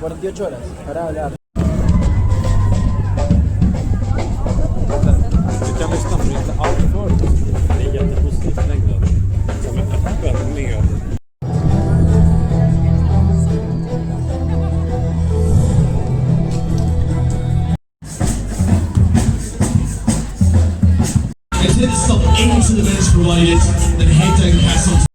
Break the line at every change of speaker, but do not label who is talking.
48 horas para hablar.
Du kan lyssna men inte allt för det är jättepositivt längre. Som är öppen med.
Exit stop into the bench provided, then head down Castle